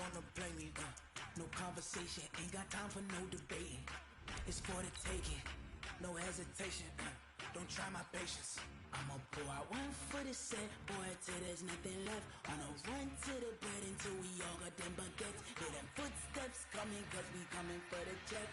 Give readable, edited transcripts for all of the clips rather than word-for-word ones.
wanna play me. No conversation, ain't got time for no debating. It's for the taking, no hesitation. Don't try my patience. I'ma pour out one for the set, boy, till there's nothing left. On a run to the bread until we all got them baguettes. Hear them footsteps coming, cause we coming for the check.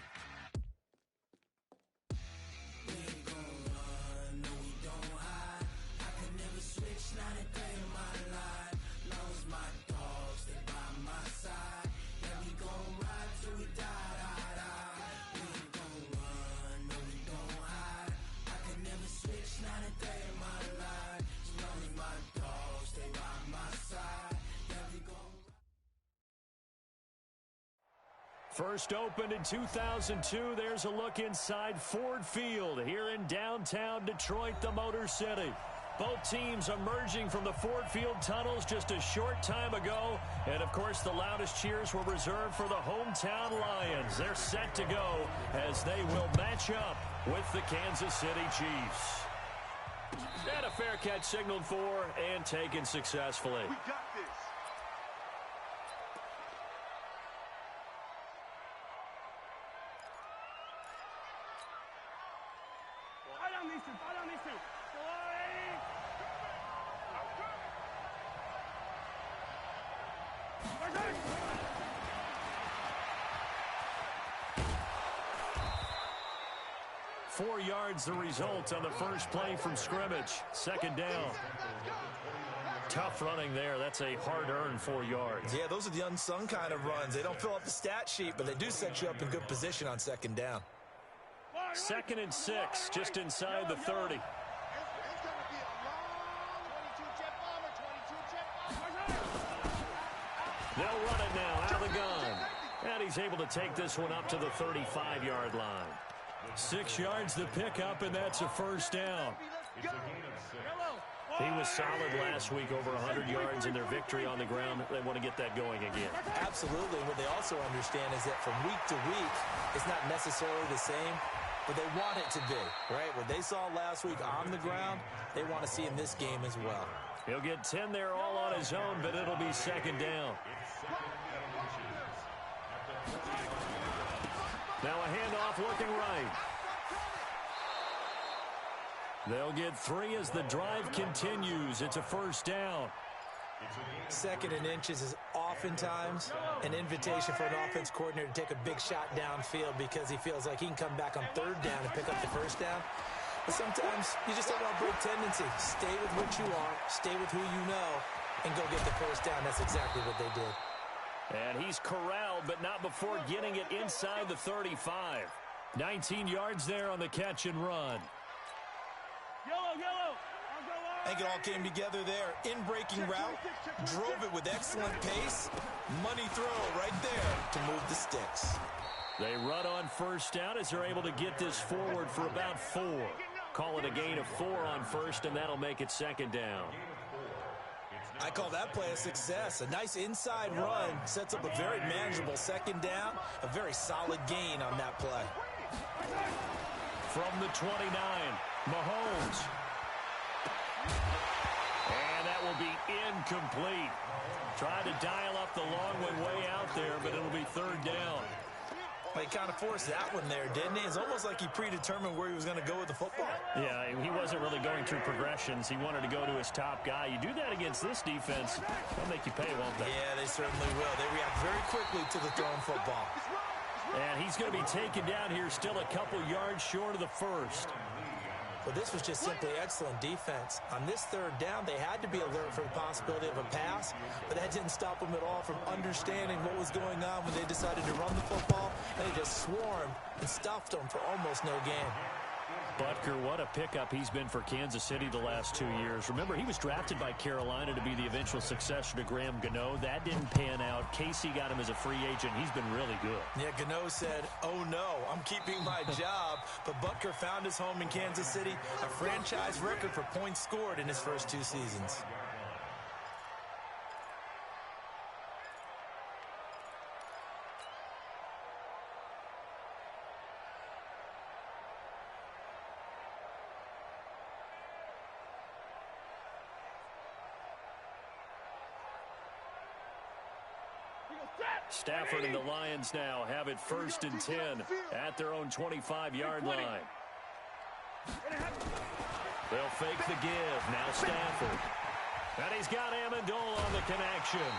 We ain't gon' run, no we don't hide. I could never switch, not a day in my life. Long as my dogs stay by my side. Yeah, we gon' ride till we die, die, die. We ain't gon' run, no we don't hide. I could never switch, not a day in my life. As long as my dogs stay by my side. Yeah, we gon' First opened in 2002, there's a look inside Ford Field here in downtown Detroit, the Motor City. Both teams emerging from the Ford Field tunnels just a short time ago. And, of course, the loudest cheers were reserved for the hometown Lions. They're set to go as they will match up with the Kansas City Chiefs. And a fair catch signaled for and taken successfully. We got this. Fall down these two. 4 yards the result on the first play from scrimmage. Second down. Tough running there. That's a hard-earned 4 yards. Yeah, those are the unsung kind of runs. They don't fill up the stat sheet, but they do set you up in good position on second down. 2nd and 6, just inside the 30. They'll run it now out of the gun. And he's able to take this one up to the 35-yard line. 6 yards the pickup, and that's a first down. He was solid last week, over 100 yards in their victory on the ground. They want to get that going again. Absolutely. What they also understand is that from week to week, it's not necessarily the same, but they want it to be, right? What they saw last week on the ground, they want to see in this game as well. He'll get 10 there all on his own, but it'll be second down. Now a handoff looking right. They'll get 3 as the drive continues. It's a first down. 2nd and inches is oftentimes an invitation for an offense coordinator to take a big shot downfield because he feels like he can come back on 3rd down and pick up the first down. But sometimes you just don't want to break tendency. Stay with what you are, stay with who you know, and go get the first down. That's exactly what they did. And he's corralled, but not before getting it inside the 35. 19 yards there on the catch and run. I think it all came together there. In-breaking route, drove it with excellent pace. Money throw right there to move the sticks. They run on first down as they're able to get this forward for about 4. Call it a gain of 4 on first, and that'll make it second down. I call that play a success. A nice inside run sets up a very manageable second down. A very solid gain on that play. From the 29, Mahomes. And that will be incomplete. Tried to dial up the long way out there, but it'll be 3rd down. Well, he kind of forced that one there, didn't he? It's almost like he predetermined where he was going to go with the football. Yeah, he wasn't really going through progressions. He wanted to go to his top guy. You do that against this defense, they'll make you pay, won't they? Yeah, they certainly will. They react very quickly to the thrown football. And he's going to be taken down here, still a couple yards short of the first. Well, this was just simply excellent defense. On this 3rd down, they had to be alert for the possibility of a pass, but that didn't stop them at all from understanding what was going on when they decided to run the football, and they just swarmed and stuffed them for almost no gain. Butker, what a pickup he's been for Kansas City the last 2 years. Remember, he was drafted by Carolina to be the eventual successor to Graham Gano. That didn't pan out. Casey got him as a free agent. He's been really good. Yeah, Gano said, oh no, I'm keeping my job. But Butker found his home in Kansas City, a franchise record for points scored in his first 2 seasons. Stafford and the Lions now have it 1st and 10 at their own 25-yard line. They'll fake the give. Now Stafford. And he's got Amendola on the connection.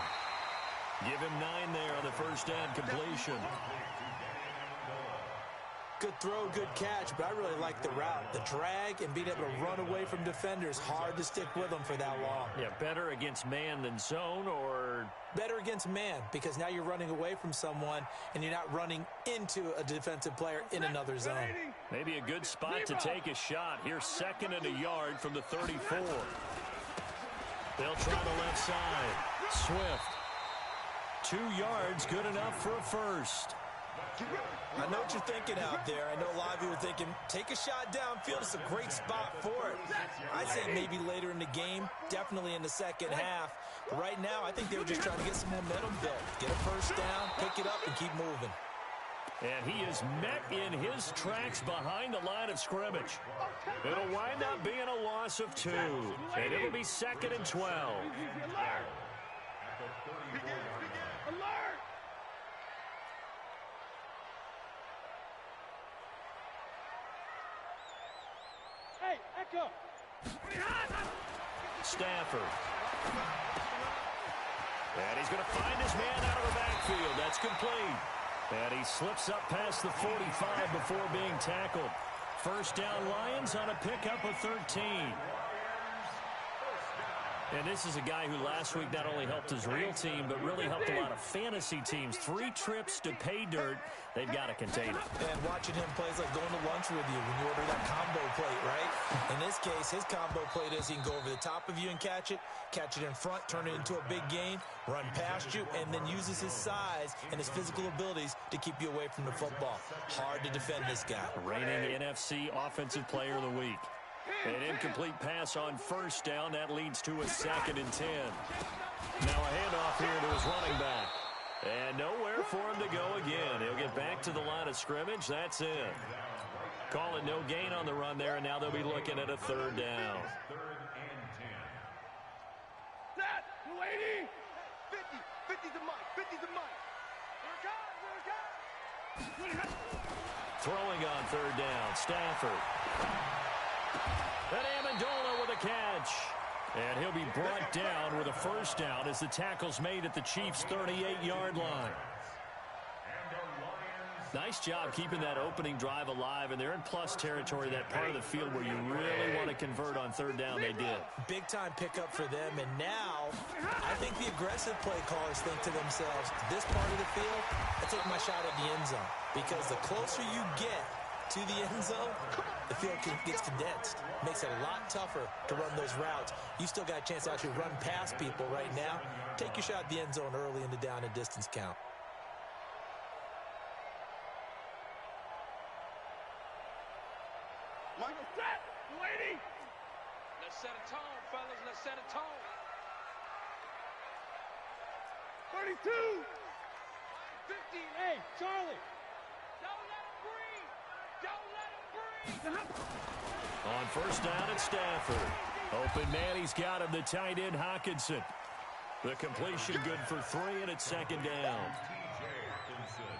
Give him 9 there on the first down completion. Good throw, good catch, but I really like the route. The drag and being able to run away from defenders, hard to stick with them for that long. Yeah, better against man than zone, or? Better against man, because now you're running away from someone and you're not running into a defensive player in another zone. Maybe a good spot to take a shot. Here's 2nd and a yard from the 34. They'll try the left side. Swift. 2 yards, good enough for a first. I know what you're thinking out there. I know a lot of you are thinking, take a shot downfield. It's a great spot for it. I'd say maybe later in the game, definitely in the second half. But right now, I think they were just trying to get some momentum built. Get a first down, pick it up, and keep moving. And he is met in his tracks behind the line of scrimmage. It'll wind up being a loss of 2. And it'll be 2nd and 12. Hey, Echo. Stafford. And he's going to find his man out of the backfield. That's complete. And he slips up past the 45 before being tackled. First down, Lions on a pickup of 13. And this is a guy who last week not only helped his real team, but really helped a lot of fantasy teams. 3 trips to pay dirt. They've got to contain it. And watching him play is like going to lunch with you when you order that combo plate, right? In this case, his combo plate is he can go over the top of you and catch it in front, turn it into a big gain, run past you, and then uses his size and his physical abilities to keep you away from the football. Hard to defend this guy. Reigning NFC Offensive Player of the Week. An incomplete pass on first down. That leads to a 2nd and 10. Now a handoff here to his running back. And nowhere for him to go again. He'll get back to the line of scrimmage. That's it. Call it no gain on the run there, and now they'll be looking at a 3rd down. Set, lady. 50 to Mike, 50 to Mike. Here it comes. Throwing on 3rd down, Stafford. And Amendola with a catch. And he'll be brought down with a first down as the tackle's made at the Chiefs' 38-yard line. Nice job keeping that opening drive alive, and they're in plus territory, that part of the field where you really want to convert on 3rd down. They did. Big-time pickup for them, and now I think the aggressive play callers think to themselves, this part of the field, I take my shot at the end zone, because the closer you get to the end zone, the field gets condensed. Makes it a lot tougher to run those routes. You still got a chance to actually run past people right now. Take your shot at the end zone early in the down and distance count. Michael, set, lady. Let's set a tone, fellas. Let's set a tone. 32. 50. Hey, Charlie. Don't let him breathe. Don't let him breathe. On first down, it's Stafford. Open man, he's got him, the tight end, Hockenson. The completion good for 3, and it's 2nd down.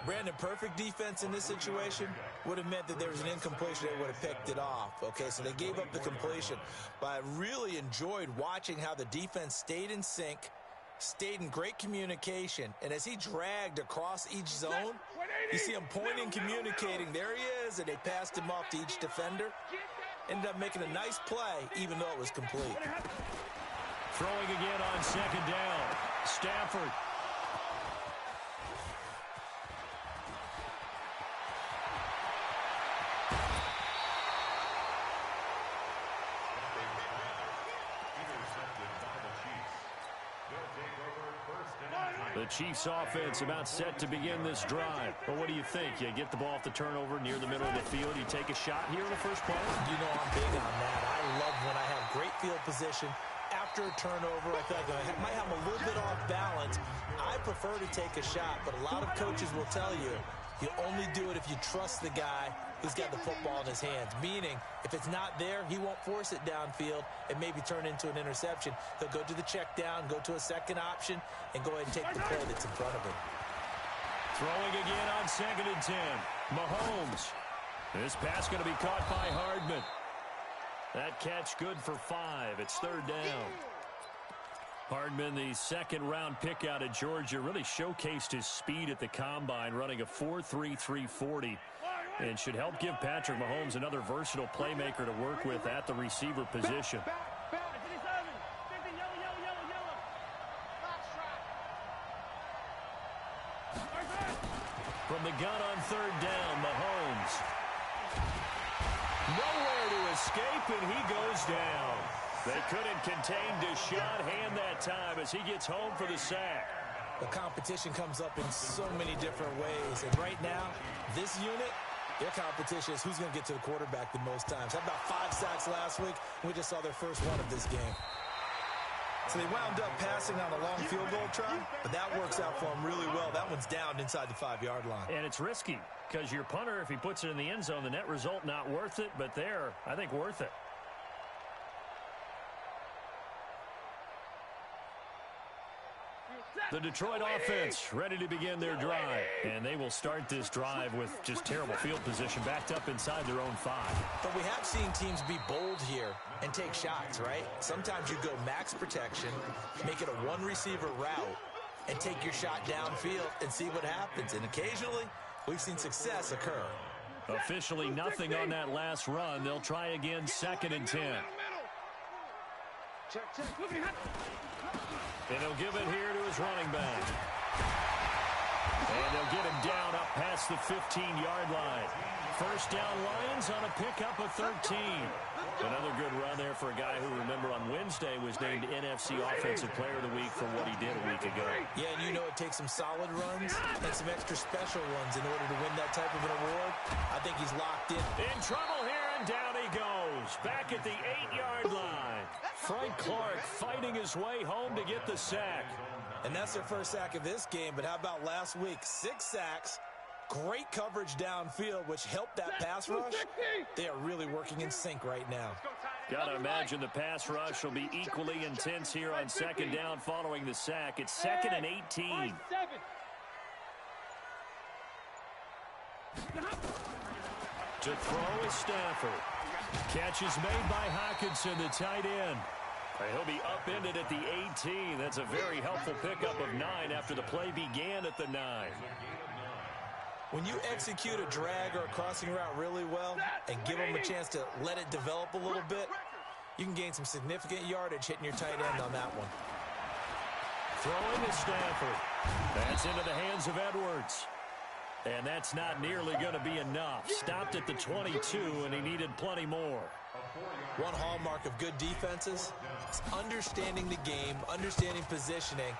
Brandon, perfect defense in this situation would have meant that there was an incompletion. They would have picked it off. Okay, so they gave up the completion. But I really enjoyed watching how the defense stayed in sync, stayed in great communication, and as he dragged across each zone, you see him pointing, communicating. There he is, and they passed him off to each defender. Ended up making a nice play, even though it was complete. Throwing again on 2nd down. Stafford. The Chiefs offense about set to begin this drive. But what do you think? You get the ball off the turnover near the middle of the field. You take a shot here in the first play? You know I'm big on that. I love when I have great field position. After a turnover, I feel like I might have a little bit off balance. I prefer to take a shot, but a lot of coaches will tell you, you only do it if you trust the guy who's got the football in his hands. Meaning, if it's not there, he won't force it downfield and maybe turn into an interception. He'll go to the check down, go to a second option, and go ahead and take the play that's in front of him. Throwing again on 2nd and 10. Mahomes. This pass going to be caught by Hardman. That catch good for 5. It's 3rd down. Hardman, the second-round pick out of Georgia, really showcased his speed at the combine, running a 4.3 340, and should help give Patrick Mahomes another versatile playmaker to work with at the receiver position. From the gun on 3rd down, Mahomes. Nowhere to escape, and he goes down. They couldn't contain Deshaun Hand that time as he gets home for the sack. The competition comes up in so many different ways, and right now, this unit, their competition is who's going to get to the quarterback the most times. Had about 5 sacks last week, and we just saw their first one of this game. So they wound up passing on a long field goal try, but that works out for them really well. That one's down inside the 5-yard line. And it's risky because your punter, if he puts it in the end zone, the net result not worth it, but there, I think worth it. The Detroit offense ready to begin their drive. And they will start this drive with just terrible field position backed up inside their own 5. But we have seen teams be bold here and take shots, right? Sometimes you go max protection, make it a one-receiver route, and take your shot downfield and see what happens. And occasionally, we've seen success occur. Officially nothing on that last run. They'll try again 2nd and 10. And he'll give it here to his running back. And they'll get him down up past the 15-yard line. First down Lions on a pickup of 13. Another good run there for a guy who, remember, on Wednesday was named NFC Offensive Player of the Week for what he did a week ago. Yeah, and you know it takes some solid runs and some extra special ones in order to win that type of an award. I think he's locked in. In trouble here, and down he goes. Back at the 8-yard line. Frank Clark fighting his way home to get the sack. And that's their first sack of this game, but how about last week? 6 sacks. Great coverage downfield, which helped that pass rush. They are really working in sync right now. Got to imagine the pass rush will be equally intense here on 2nd down following the sack. It's 2nd and 18. To throw is Stafford. Catch is made by Hockenson, the tight end. He'll be upended at the 18. That's a very helpful pickup of 9 after the play began at the 9. When you execute a drag or a crossing route really well and give them a chance to let it develop a little bit, you can gain some significant yardage hitting your tight end on that one. Throwing to Stafford. That's into the hands of Edwards. And that's not nearly going to be enough. Stopped at the 22, and he needed plenty more. One hallmark of good defenses is understanding the game, understanding positioning,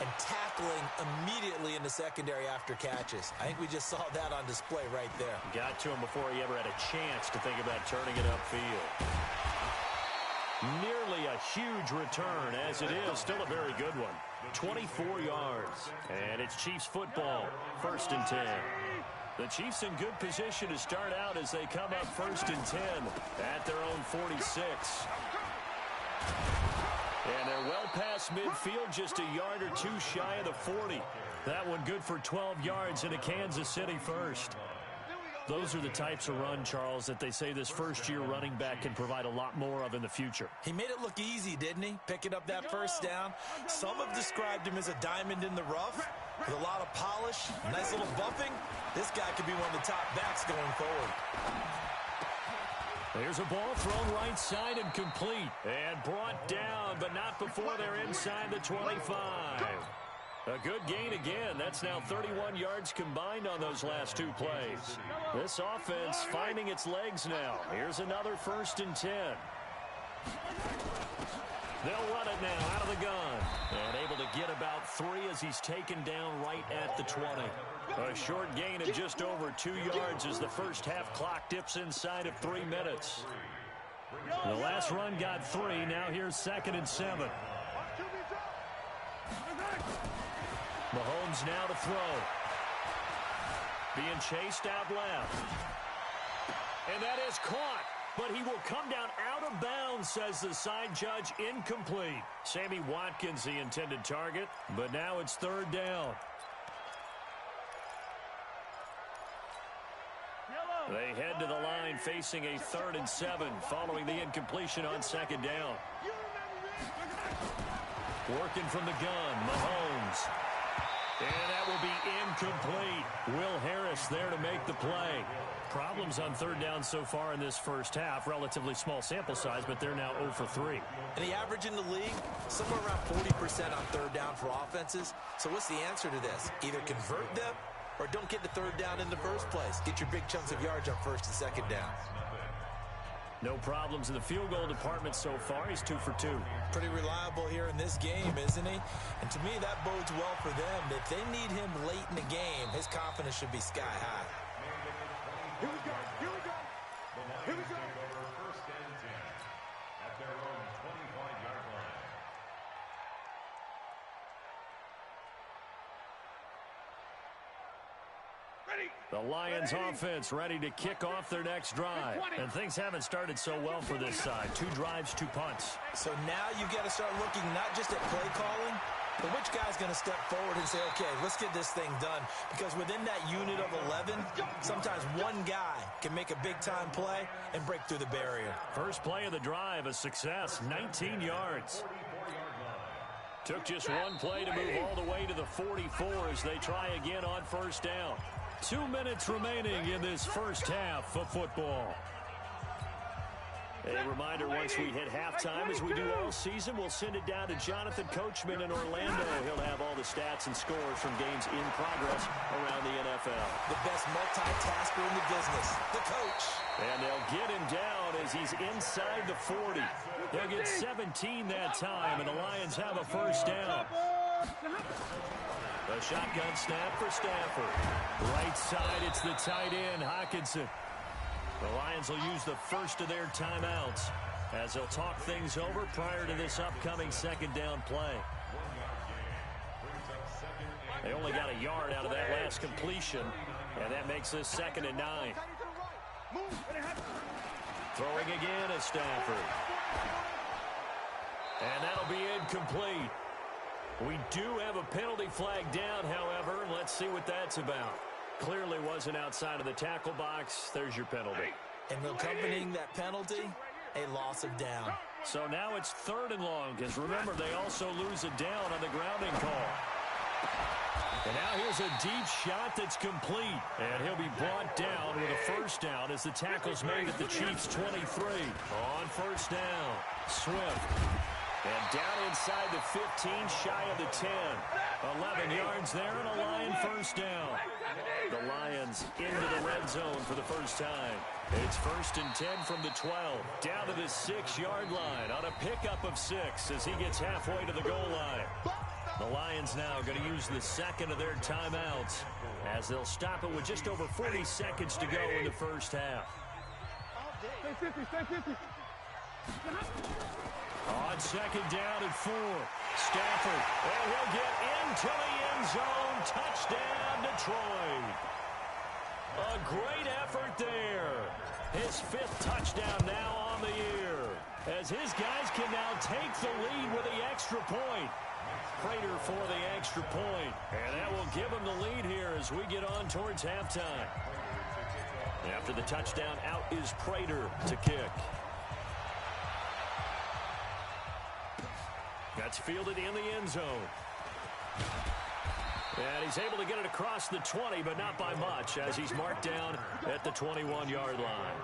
and tackling immediately in the secondary after catches. I think we just saw that on display right there. Got to him before he ever had a chance to think about turning it upfield. Nearly a huge return, as it is still a very good one. 24 yards, and it's Chiefs football, 1st and 10. The Chiefs in good position to start out as they come up 1st and 10 at their own 46. And they're well past midfield, just a yard or 2 shy of the 40. That one good for 12 yards into Kansas City first. Those are the types of run, Charles, that they say this first-year running back can provide a lot more of in the future. He made it look easy, didn't he? Picking up that first down. Some have described him as a diamond in the rough with a lot of polish, nice little buffing. This guy could be one of the top backs going forward. There's a ball thrown right side and complete. And brought down, but not before they're inside the 25. A good gain again. That's now 31 yards combined on those last 2 plays. This offense finding its legs now. Here's another 1st and 10. They'll run it now out of the gun. And able to get about 3 as he's taken down right at the 20. A short gain of just over 2 yards as the first half clock dips inside of 3 minutes. The last run got 3. Now here's 2nd and 7. Mahomes now to throw. Being chased out left. And that is caught. But he will come down out of bounds, says the side judge. Incomplete. Sammy Watkins, the intended target. But now it's 3rd down. They head to the line facing a 3rd and 7 following the incompletion on 2nd down. Working from the gun, Mahomes. And that will be incomplete. Will Harris there to make the play. Problems on 3rd down so far in this first half. Relatively small sample size, but they're now 0 for 3. And the average in the league, somewhere around 40% on 3rd down for offenses. So what's the answer to this? Either convert them or don't get to 3rd down in the first place. Get your big chunks of yards on 1st and 2nd down. No problems in the field goal department so far. He's 2 for 2. Pretty reliable here in this game, isn't he? And to me, that bodes well for them. If they need him late in the game, his confidence should be sky high. Here we go. Here we go. Here we go. First and 10 at their own 25-yard line. The Lions offense ready to kick off their next drive. And things haven't started so well for this side. 2 drives, 2 punts. So now you got to start looking not just at play calling, but which guy's going to step forward and say, okay, let's get this thing done. Because within that unit of 11, sometimes one guy can make a big-time play and break through the barrier. First play of the drive, a success, 19 yards. Took just one play to move all the way to the 44 as they try again on 1st down. 2 minutes remaining in this first half of football. A reminder, once we hit halftime, as we do all season, we'll send it down to Jonathan Coachman in Orlando. He'll have all the stats and scores from games in progress around the NFL. The best multitasker in the business, the coach. And they'll get him down as he's inside the 40. They'll get 17 that time, and the Lions have a 1st down. The shotgun snap for Stafford. Right side, it's the tight end, Hockenson. The Lions will use the first of their timeouts as they'll talk things over prior to this upcoming 2nd down play. They only got a yard out of that last completion, and that makes this 2nd and 9. Throwing again is Stafford. And that'll be incomplete. We do have a penalty flag down, however, and let's see what that's about. Clearly wasn't outside of the tackle box. There's your penalty. And accompanying that penalty, a loss of down. So now it's 3rd and long, because remember, they also lose a down on the grounding call. And now here's a deep shot that's complete. And he'll be brought down with a 1st down as the tackle's made at the Chiefs' 23. On 1st down, Swift. And down inside the 15, shy of the 10. 11 yards there and a Lion 1st down. The Lions into the red zone for the first time. It's 1st and 10 from the 12. Down to the 6-yard line on a pickup of 6 as he gets halfway to the goal line. The Lions now going to use the 2nd of their timeouts as they'll stop it with just over 40 seconds to go in the first half. Stay 50, stay 50. On 2nd down and 4. Stafford, and he'll get into the end zone. Touchdown, Detroit. A great effort there. His 5th touchdown now on the year, as his guys can now take the lead with the extra point. Prater for the extra point, and that will give him the lead here as we get on towards halftime. After the touchdown, out is Prater to kick. That's fielded in the end zone. And he's able to get it across the 20, but not by much, as he's marked down at the 21-yard line.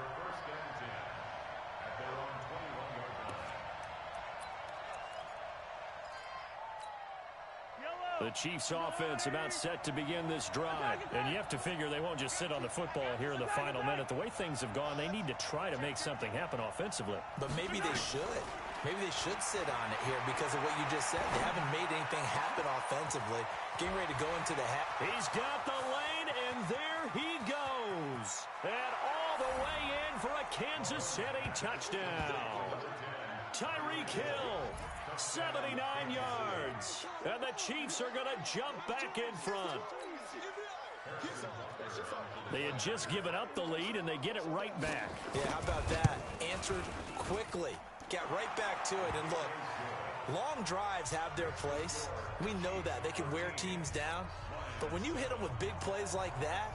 The Chiefs offense about set to begin this drive. And you have to figure they won't just sit on the football here in the final minute. The way things have gone, they need to try to make something happen offensively. But maybe they should. Maybe they should sit on it here because of what you just said. They haven't made anything happen offensively. Getting ready to go into the half. He's got the lane, and there he goes. And all the way in for a Kansas City touchdown. Tyreek Hill, 79 yards. And the Chiefs are going to jump back in front. They had just given up the lead, and they get it right back. Yeah, how about that? Answered quickly. Got right back to it. And look, long drives have their place. We know that. They can wear teams down. But when you hit them with big plays like that,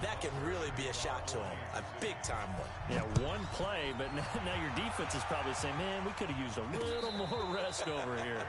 that can really be a shot to him, a big-time one. Yeah, one play, but now your defense is probably saying, man, we could have used a little more rest over here.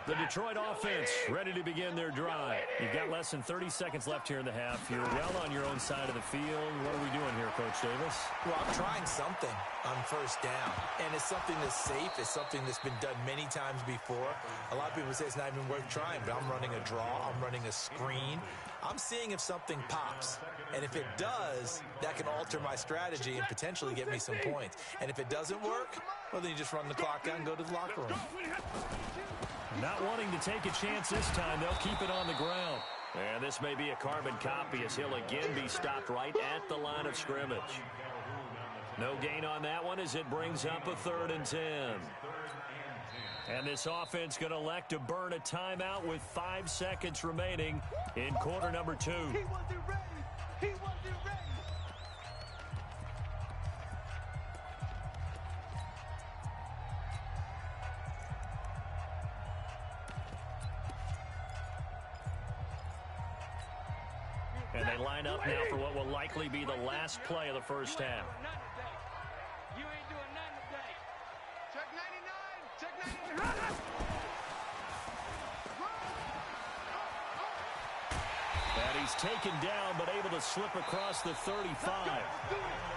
The Detroit offense ready to begin their drive. You've got less than 30 seconds left here in the half. You're well on your own side of the field. What are we doing here, Coach Davis? Well, I'm trying something on first down, and it's something that's safe. It's something that's been done many times before. A lot of people say it's not even worth trying, but I'm running a draw. I'm running a screen. I'm seeing if something pops, and if it does, that can alter my strategy and potentially get me some points. And if it doesn't work, well, then you just run the clock out and go to the locker room. Not wanting to take a chance this time, they'll keep it on the ground. And this may be a carbon copy as he'll again be stopped right at the line of scrimmage. No gain on that one as it brings up a 3rd and 10. And this offense going to elect to burn a timeout with 5 seconds remaining in quarter number 2. He wasn't ready. He wasn't ready. And they line up now for what will likely be the last play of the first half. You ain't doing nothing today. Check 99. Check 99. And he's taken down but able to slip across the 35.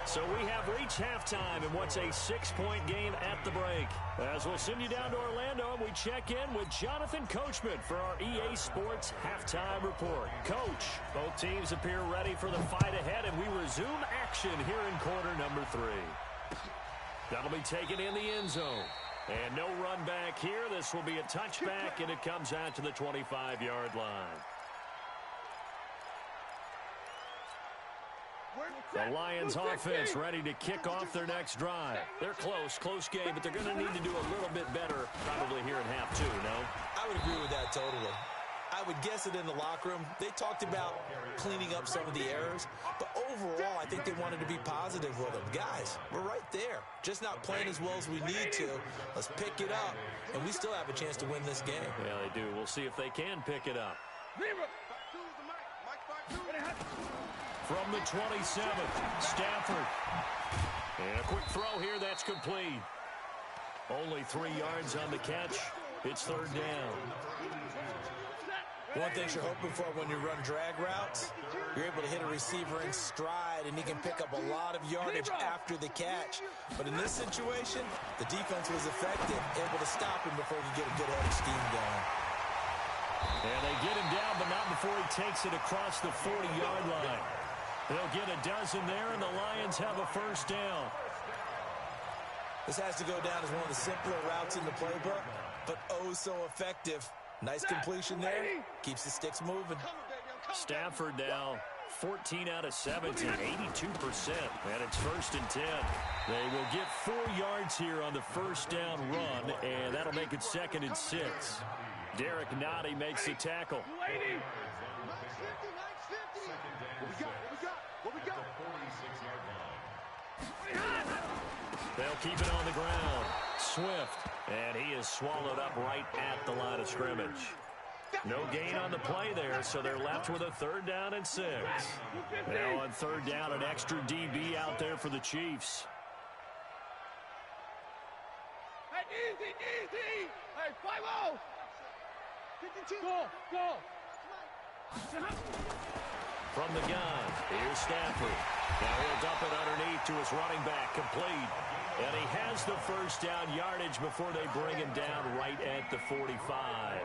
So we have reached halftime in what's a 6-point game at the break. As we'll send you down to Orlando and we check in with Jonathan Coachman for our EA Sports Halftime Report. Coach, both teams appear ready for the fight ahead, and we resume action here in quarter number 3. That'll be taken in the end zone. And no run back here. This will be a touchback, and it comes out to the 25-yard line. The Lions offense ready to kick off their next drive. They're close game, but they're going to need to do a little bit better probably here in half 2, no? I would agree with that totally. I would guess it in the locker room. They talked about cleaning up some of the errors, but overall, I think they wanted to be positive with them. Guys, we're right there. Just not playing as well as we need to. Let's pick it up, and we still have a chance to win this game. Yeah, they do. We'll see if they can pick it up. From the 27th, Stafford. And a quick throw here, that's complete. Only 3 yards on the catch. It's 3rd down. One thing you're hoping for when you run drag routes, you're able to hit a receiver in stride, and he can pick up a lot of yardage after the catch. But in this situation, the defense was effective, able to stop him before he could get a good head of steam going. And they get him down, but not before he takes it across the 40-yard line. They'll get a dozen there, and the Lions have a 1st down. This has to go down as one of the simpler routes in the playbook, but oh so effective. Nice completion there. Keeps the sticks moving. Stafford now 14 out of 17, 82%. And it's 1st and 10. They will get 4 yards here on the 1st down run, and that'll make it 2nd and 6. Derek Nottie makes the tackle. They'll keep it on the ground. Swift, and he is swallowed up right at the line of scrimmage. No gain on the play there, so they're left with a 3rd down and 6. Now on 3rd down, an extra DB out there for the Chiefs. Hey, easy. Hey, 5-0. Go. From the gun, here's Stafford. Now he'll dump it underneath to his running back, complete. And he has the 1st down yardage before they bring him down right at the 45.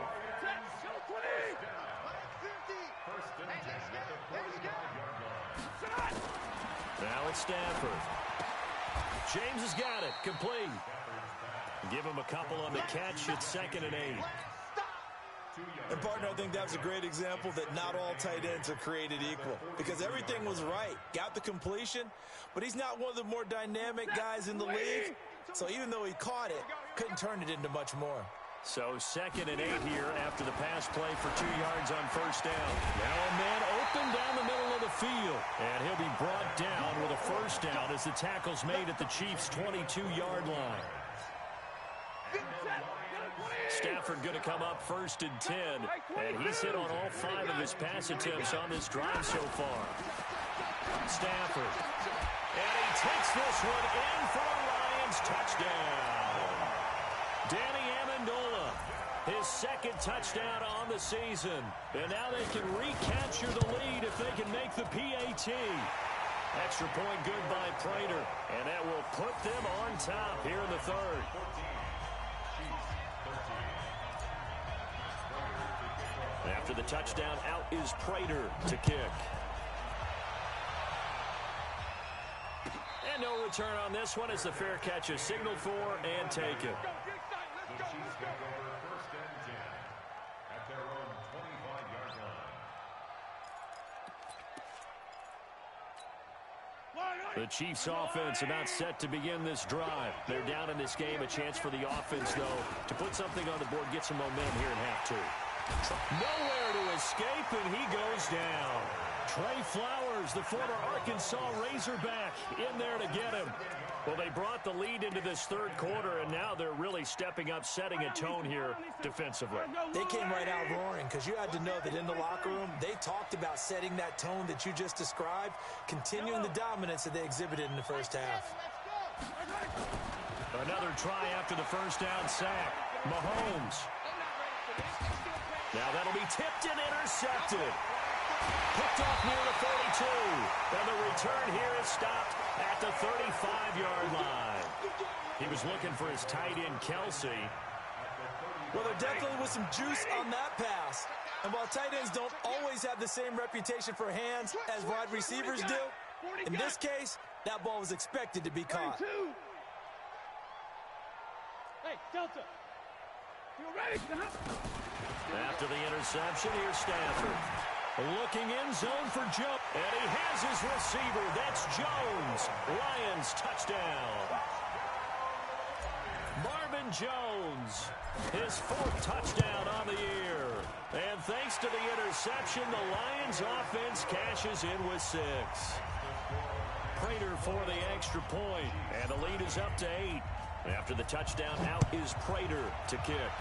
Now it's Stafford. James has got it, complete. Give him a couple on the catch. It's 2nd and 8. And, partner, I think that was a great example that not all tight ends are created equal, because everything was right. Got the completion, but he's not one of the more dynamic guys in the league. So even though he caught it, couldn't turn it into much more. So 2nd and 8 here after the pass play for 2 yards on 1st down. Now a man open down the middle of the field, and he'll be brought down with a 1st down as the tackle's made at the Chiefs' 22-yard line. Stafford going to come up 1st and 10. And he's hit on all 5 of his pass attempts on this drive so far. Stafford. And he takes this one in for a Lions touchdown. Danny Amendola, his 2nd touchdown on the season. And now they can recapture the lead if they can make the PAT. Extra point good by Prater. And that will put them on top here in the 3rd. After the touchdown, out is Prater to kick. And no return on this one as the fair catch is signaled for and taken. The Chiefs take over 1st and 10 at their own 25-yard line. The Chiefs offense about set to begin this drive. They're down in this game. A chance for the offense, though, to put something on the board, get some momentum here in half 2. Nowhere to escape, and he goes down. Trey Flowers, the former Arkansas Razorback, in there to get him. Well, they brought the lead into this 3rd quarter, and now they're really stepping up, setting a tone here defensively. They came right out roaring because you had to know that in the locker room, they talked about setting that tone that you just described, continuing the dominance that they exhibited in the 1st half. Another try after the 1st down sack. Mahomes. Now that'll be tipped and intercepted. Picked off near the 42. And the return here is stopped at the 35-yard line. He was looking for his tight end, Kelsey. Well, there definitely was some juice on that pass. And while tight ends don't always have the same reputation for hands as wide receivers do, in this case, that ball was expected to be caught. Hey, Delta. You ready? After the interception, here's Stafford. Looking in zone for Jones. And he has his receiver. That's Jones. Lions touchdown. Marvin Jones, his 4th touchdown on the year. And thanks to the interception, the Lions offense cashes in with 6. Prater for the extra point. And the lead is up to 8. After the touchdown, out is Prater to kick.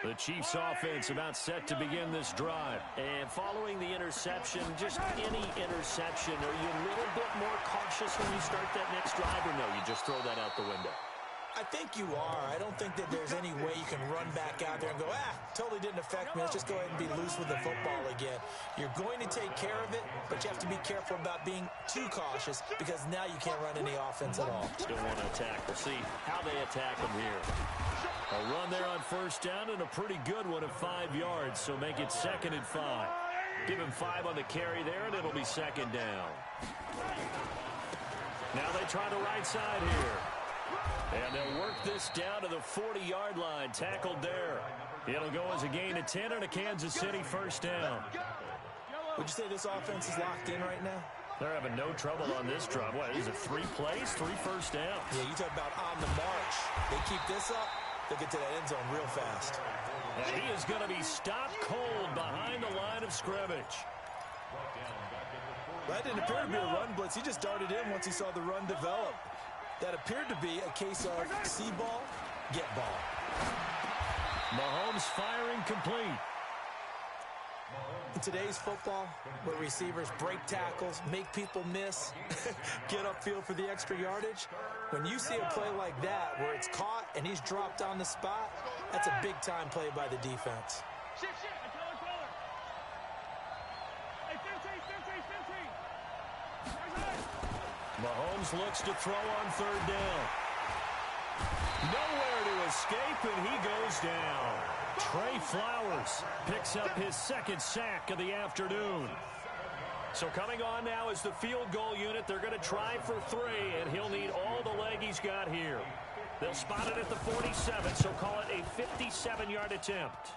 The Chiefs offense about set to begin this drive. And following the interception, just any interception, are you a little bit more cautious when you start that next drive, or no, you just throw that out the window? I think you are. I don't think that there's any way you can run back out there and go, totally didn't affect me. Let's just go ahead and be loose with the football again. You're going to take care of it, but you have to be careful about being too cautious because now you can't run any offense at all. Still want to attack. We'll see how they attack them here. A run there on 1st down and a pretty good one at 5 yards, so make it 2nd and 5. Give him 5 on the carry there, and it'll be 2nd down. Now they try the right side here. And they'll work this down to the 40-yard line. Tackled there. It'll go as a gain of 10 and a Kansas City 1st down. Would you say this offense is locked in right now? They're having no trouble on this drive. What, is it 3 plays, 3 first downs? Yeah, you talk about on the march. They keep this up, they'll get to that end zone real fast. And he is going to be stopped cold behind the line of scrimmage. That didn't appear to be a run blitz. He just darted in once he saw the run develop. That appeared to be a case of see ball, get ball. Mahomes firing complete. In today's football, where receivers break tackles, make people miss, get upfield for the extra yardage, when you see a play like that where it's caught and he's dropped on the spot, that's a big-time play by the defense. Shit, I call it. Hey, 15. Mahomes looks to throw on 3rd down. Nowhere to escape, and he goes down. Trey Flowers picks up his 2nd sack of the afternoon. So coming on now is the field goal unit. They're going to try for 3, and he'll need all the leg he's got here. They'll spot it at the 47, so call it a 57-yard attempt.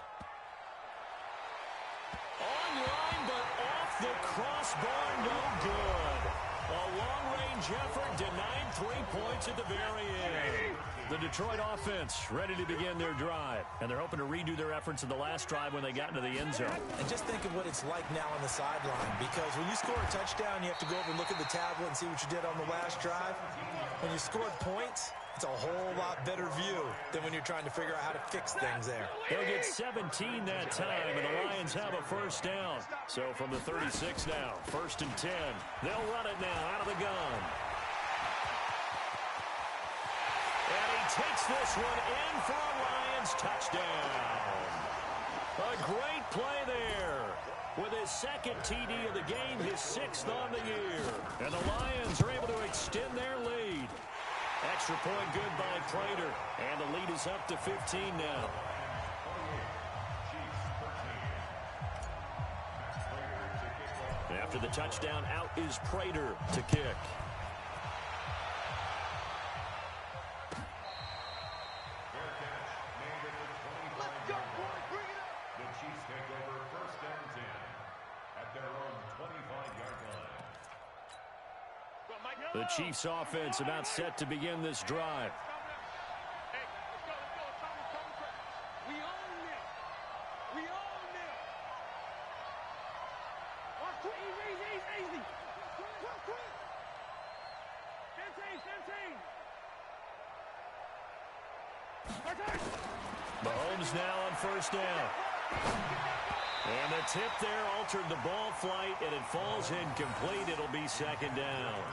On line, but off the crossbar, no good. A long-range Huge effort, denied 3 points at the very end. The Detroit offense ready to begin their drive, and they're hoping to redo their efforts in the last drive when they got into the end zone. And just think of what it's like now on the sideline, because when you score a touchdown, you have to go over and look at the tablet and see what you did on the last drive. When you scored points, it's a whole lot better view than when you're trying to figure out how to fix things there. They'll get 17 that time, and the Lions have a first down. So from the 36 now, 1st and 10. They'll run it now out of the gun. And he takes this one in for a Lions touchdown. A great play there. With his second TD of the game, his 6th on the year. And the Lions are able to extend their lead. Extra point good by Prater. And the lead is up to 15 now. After the touchdown, out is Prater to kick. The Chiefs offense about set to begin this drive. We own this. We own this. Watch easy. 15. Mahomes now on first down. And the tip there altered the ball flight, and it falls incomplete. It'll be 2nd down.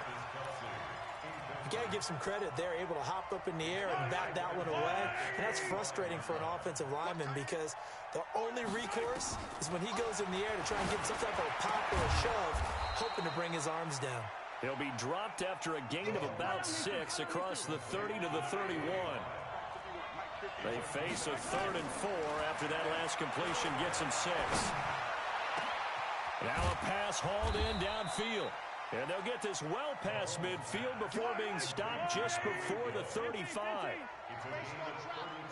You got to give some credit. They're able to hop up in the air and bat that one away. And that's frustrating for an offensive lineman because the only recourse is when he goes in the air to try and get some type of a pop or a shove, hoping to bring his arms down. He'll be dropped after a gain of about 6 across the 30 to the 31. They face a 3rd and 4 after that last completion gets him 6. Now a pass hauled in downfield. And they'll get this well past midfield before being stopped just before the 35.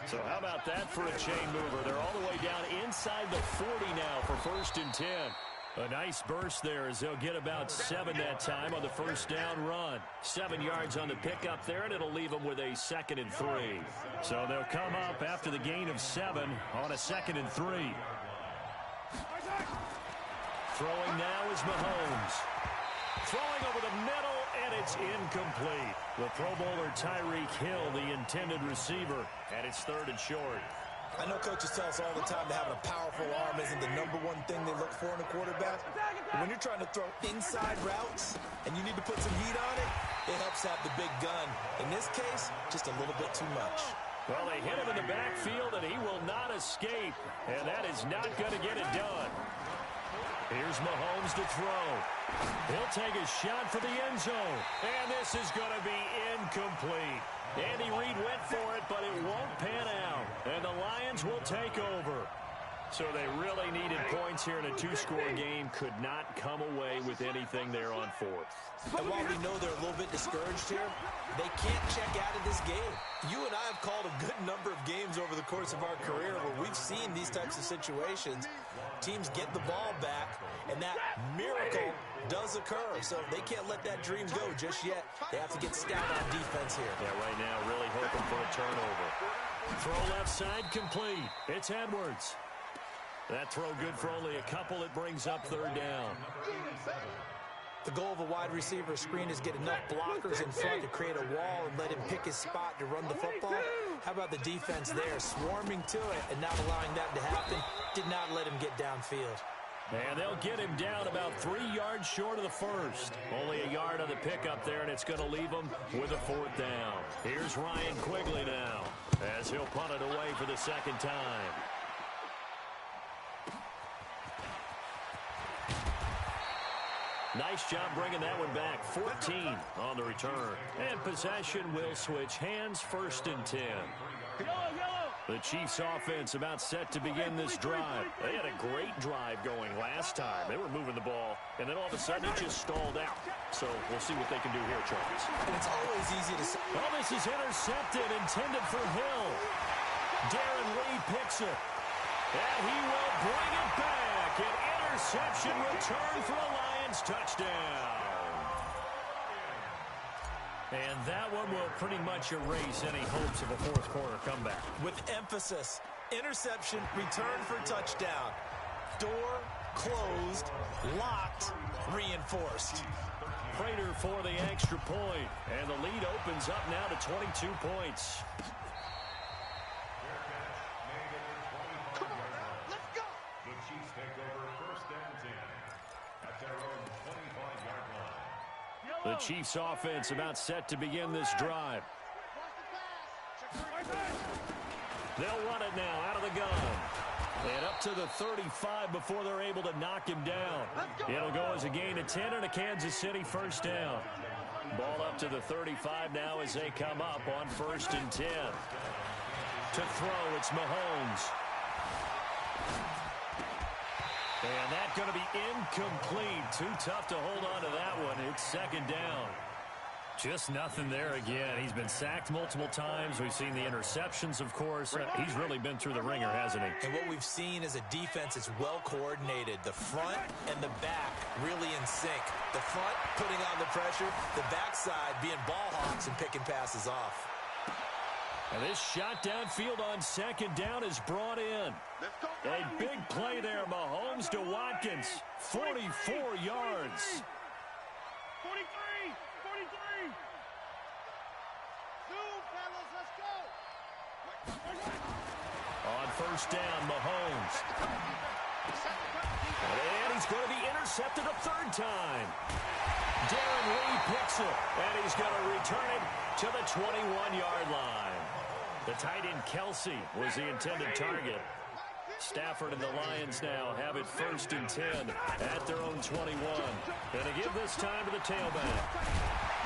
So how about that for a chain mover? They're all the way down inside the 40 now for 1st and 10. A nice burst there as they'll get about 7 that time on the first down run. 7 yards on the pickup there, and it'll leave them with a 2nd and 3. So they'll come up after the gain of 7 on a 2nd and 3. Throwing now is Mahomes. Throwing over the middle, and it's incomplete. The Pro Bowler Tyreek Hill, the intended receiver, and it's 3rd and short. I know coaches tell us all the time that having a powerful arm isn't the #1 thing they look for in a quarterback. But when you're trying to throw inside routes and you need to put some heat on it, it helps have the big gun. In this case, just a little bit too much. Well, they hit him in the backfield, and he will not escape. And that is not going to get it done. Here's Mahomes to throw. He'll take a shot for the end zone. And this is going to be incomplete. Andy Reid went for it, but it won't pan out. And the Lions will take over. So they really needed points here in a 2-score game. Could not come away with anything there on 4th. And while we know they're a little bit discouraged here, they can't check out of this game. You and I have called a good number of games over the course of our career where we've seen these types of situations. Teams get the ball back, and that miracle does occur. So they can't let that dream go just yet. They have to get stout on defense here. Yeah, right now really hoping for a turnover. Throw left side complete. It's Edwards. That throw good for only a couple. It brings up 3rd down. The goal of a wide receiver screen is get enough blockers in front to create a wall and let him pick his spot to run the football. How about the defense there, swarming to it and not allowing that to happen? Did not let him get downfield. And they'll get him down about 3 yards short of the first. Only a yard on the pickup there, and it's going to leave him with a 4th down. Here's Ryan Quigley now as he'll punt it away for the 2nd time. Nice job bringing that one back. 14 on the return. And possession will switch hands. 1st and 10. The Chiefs offense about set to begin this drive. They had a great drive going last time. They were moving the ball, and then all of a sudden it just stalled out. So we'll see what they can do here, Charles. And it's always easy to say. Well, this is intercepted, intended for Hill. Darren Lee picks it. And he will bring it back. An interception return for a Lions touchdown. And that one will pretty much erase any hopes of a fourth quarter comeback. With emphasis, interception, return for touchdown. Door closed, locked, reinforced. Prater for the extra point, and the lead opens up now to 22 points. Come on now, let's go. The Chiefs take over 1st and 10 at their own 25-yard line. The Chiefs offense about set to begin this drive. They'll run it now out of the gun. And up to the 35 before they're able to knock him down. It'll go as a gain of 10 and a Kansas City first down. Ball up to the 35 now as they come up on 1st and 10. To throw, it's Mahomes. And that's going to be incomplete. Too tough to hold on to that one. It's 2nd down. Just nothing there again. He's been sacked multiple times. We've seen the interceptions, of course. He's really been through the ringer, hasn't he? And what we've seen is a defense that's well coordinated. The front and the back really in sync. The front putting on the pressure. The backside being ball hawks and picking passes off. And this shot downfield on 2nd down is brought in. A big play there. Mahomes to Watkins. 44 yards. 43. Zoom, fellas, let's go. On 1st down, Mahomes. And he's going to be intercepted a 3rd time. Darren Lee picks it, and he's going to return it to the 21-yard line. The tight end Kelsey was the intended target. Stafford and the Lions now have it 1st and 10 at their own 21. Going to give this time to the tailback.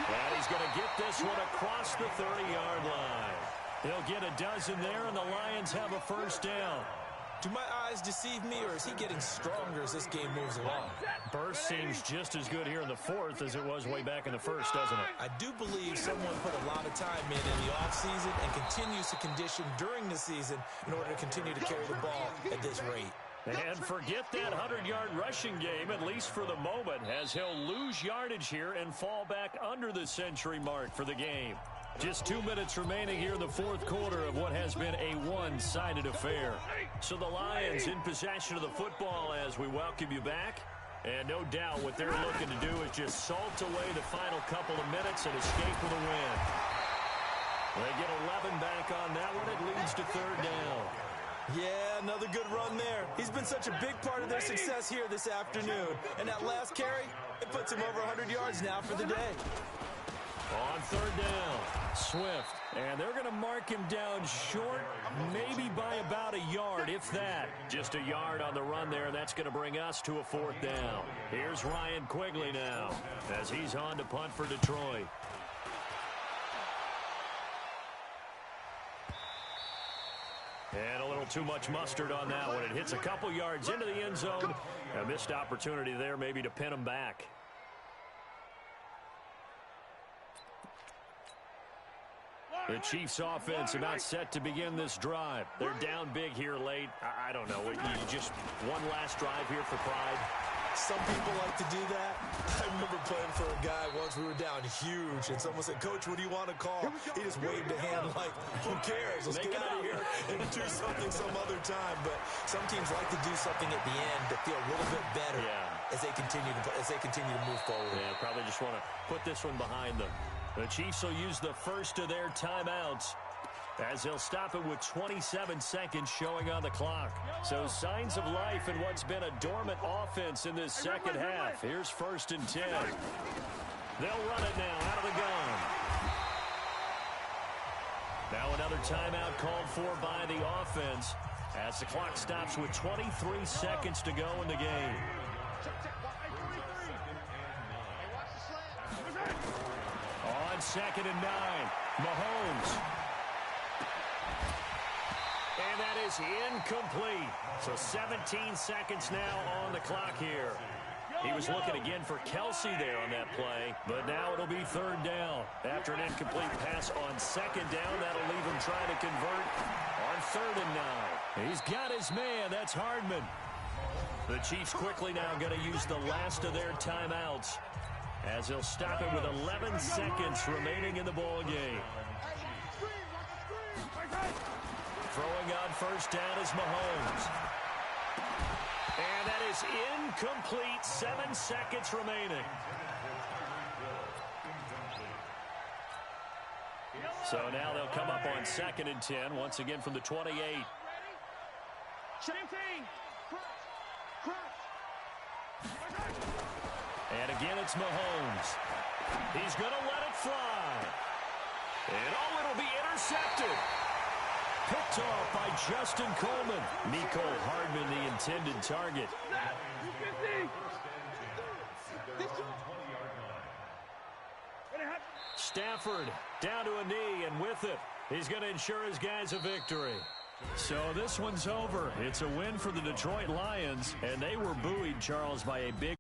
And he's going to get this one across the 30-yard line. He'll get a dozen there, and the Lions have a 1st down. Do my eyes deceive me, or is he getting stronger as this game moves along? Burst seems just as good here in the 4th as it was way back in the 1st, doesn't it? I do believe someone put a lot of time in the offseason and continues to condition during the season in order to continue to carry the ball at this rate. And forget that 100-yard rushing game, at least for the moment, as he'll lose yardage here and fall back under the century mark for the game. Just 2 minutes remaining here in the 4th quarter of what has been a one-sided affair. So the Lions in possession of the football as we welcome you back. And no doubt what they're looking to do is just salt away the final couple of minutes and escape with a win. They get 11 back on that one. It leads to 3rd down. Yeah, another good run there. He's been such a big part of their success here this afternoon. And that last carry, it puts him over 100 yards now for the day. On 3rd down, Swift. And they're going to mark him down short, maybe by about a yard, if that. Just a yard on the run there, and that's going to bring us to a 4th down. Here's Ryan Quigley now as he's on to punt for Detroit. And a little too much mustard on that one. It hits a couple yards into the end zone. A missed opportunity there maybe to pin him back. The Chiefs offense about set to begin this drive. They're down big here late. I don't know. You just one last drive here for pride. Some people like to do that. I remember playing for a guy once. We were down huge, and someone said, "Coach, what do you want to call?" He just waved a hand like, "Who cares? Let's get out of here and do something some other time." But some teams like to do something at the end to feel a little bit better as they continue to move forward. Yeah, probably just want to put this one behind them. The Chiefs will use the first of their timeouts as they'll stop it with 27 seconds showing on the clock. So signs of life in what's been a dormant offense in this second half. Here's 1st and 10. They'll run it now out of the gun. Now another timeout called for by the offense as the clock stops with 23 seconds to go in the game. On 2nd and 9, Mahomes. And that is incomplete. So 17 seconds now on the clock here. He was looking again for Kelsey there on that play, but now it'll be 3rd down. After an incomplete pass on 2nd down, that'll leave him trying to convert on 3rd and 9. He's got his man. That's Hardman. The Chiefs quickly now going to use the last of their timeouts as he'll stop it with 11 seconds remaining in the ball game. Throwing on first down is Mahomes. And that is incomplete. 7 seconds remaining. So now they'll come up on 2nd and 10, once again from the 28. Same thing. And again, it's Mahomes. He's going to let it fly. And it'll be intercepted. Picked off by Justin Coleman. Mecole Hardman, the intended target. Stafford down to a knee, and with it, he's going to ensure his guys a victory. So this one's over. It's a win for the Detroit Lions, and they were buoyed, Charles, by a big